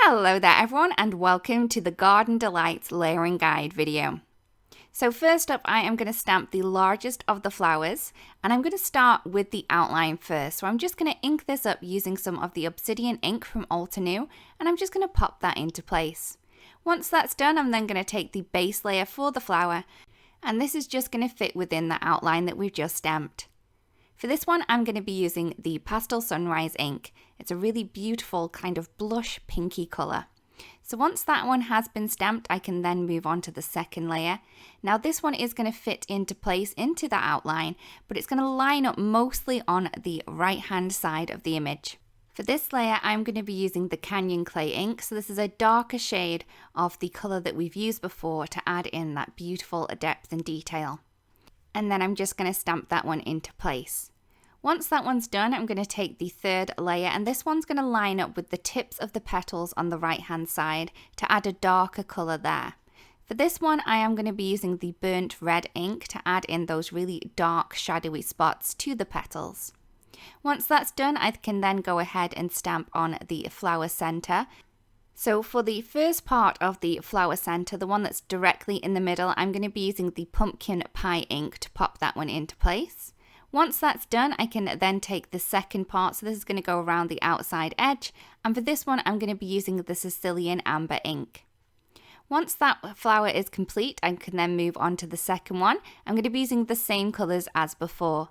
Hello there everyone, and welcome to the Garden Delights Layering Guide video. So first up, I am going to stamp the largest of the flowers, and I'm going to start with the outline first. So I'm just going to ink this up using some of the obsidian ink from Altenew, and I'm just going to pop that into place. Once that's done, I'm then going to take the base layer for the flower, and this is just going to fit within the outline that we've just stamped. For this one, I'm going to be using the Pastel Sunrise ink. It's a really beautiful kind of blush pinky colour. So once that one has been stamped, I can then move on to the second layer. Now this one is going to fit into place into the outline, but it's going to line up mostly on the right hand side of the image. For this layer, I'm going to be using the Canyon Clay ink. So this is a darker shade of the colour that we've used before to add in that beautiful depth and detail. And then I'm just going to stamp that one into place. Once that one's done, I'm going to take the third layer, and this one's going to line up with the tips of the petals on the right hand side to add a darker colour there. For this one, I am going to be using the burnt red ink to add in those really dark shadowy spots to the petals. Once that's done, I can then go ahead and stamp on the flower centre. So for the first part of the flower centre, the one that's directly in the middle, I'm going to be using the pumpkin pie ink to pop that one into place. Once that's done, I can then take the second part, so this is going to go around the outside edge, and for this one I'm going to be using the Sicilian amber ink. Once that flower is complete, I can then move on to the second one. I'm going to be using the same colours as before.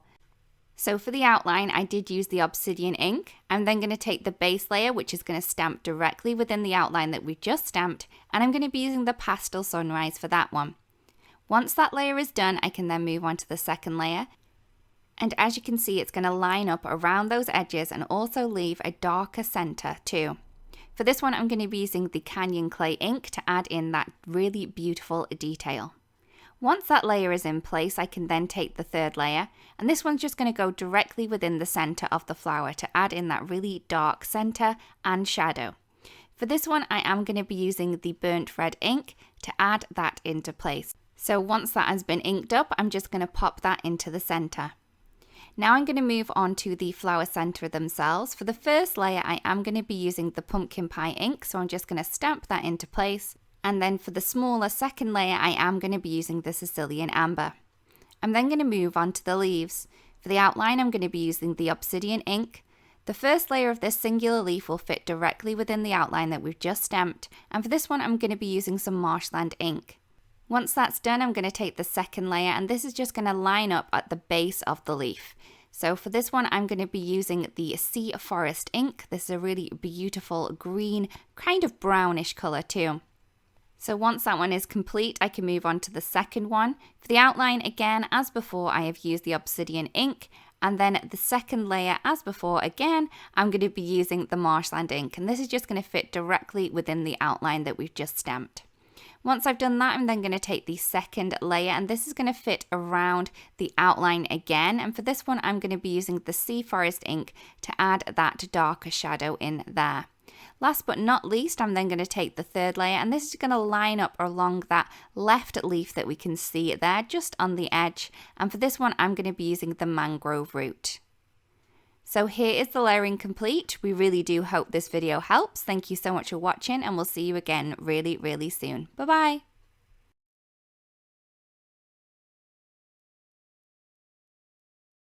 So for the outline, I did use the obsidian ink. I'm then going to take the base layer, which is going to stamp directly within the outline that we just stamped, and I'm going to be using the Pastel Sunrise for that one. Once that layer is done, I can then move on to the second layer. And as you can see, it's going to line up around those edges and also leave a darker centre too. For this one, I'm going to be using the Canyon Clay ink to add in that really beautiful detail. Once that layer is in place, I can then take the third layer, and this one's just going to go directly within the centre of the flower to add in that really dark centre and shadow. For this one, I am going to be using the burnt red ink to add that into place. So once that has been inked up, I'm just going to pop that into the centre. Now I'm going to move on to the flower centre themselves. For the first layer, I am going to be using the pumpkin pie ink, so I'm just going to stamp that into place. And then for the smaller second layer, I am going to be using the Sicilian amber. I'm then going to move on to the leaves. For the outline, I'm going to be using the obsidian ink. The first layer of this singular leaf will fit directly within the outline that we've just stamped. And for this one, I'm going to be using some marshland ink. Once that's done, I'm going to take the second layer, and this is just going to line up at the base of the leaf. So for this one, I'm going to be using the Sea Forest ink. This is a really beautiful green, kind of brownish colour too. So once that one is complete, I can move on to the second one. For the outline, again, as before, I have used the obsidian ink. And then the second layer, as before, again, I'm going to be using the marshland ink. And this is just going to fit directly within the outline that we've just stamped. Once I've done that, I'm then going to take the second layer, and this is going to fit around the outline again. And for this one, I'm going to be using the Sea Forest ink to add that darker shadow in there. Last but not least, I'm then going to take the third layer, and this is going to line up along that left leaf that we can see there, just on the edge. And for this one, I'm going to be using the mangrove root. So here is the layering complete. We really do hope this video helps. Thank you so much for watching, and we'll see you again really, really soon. Bye bye.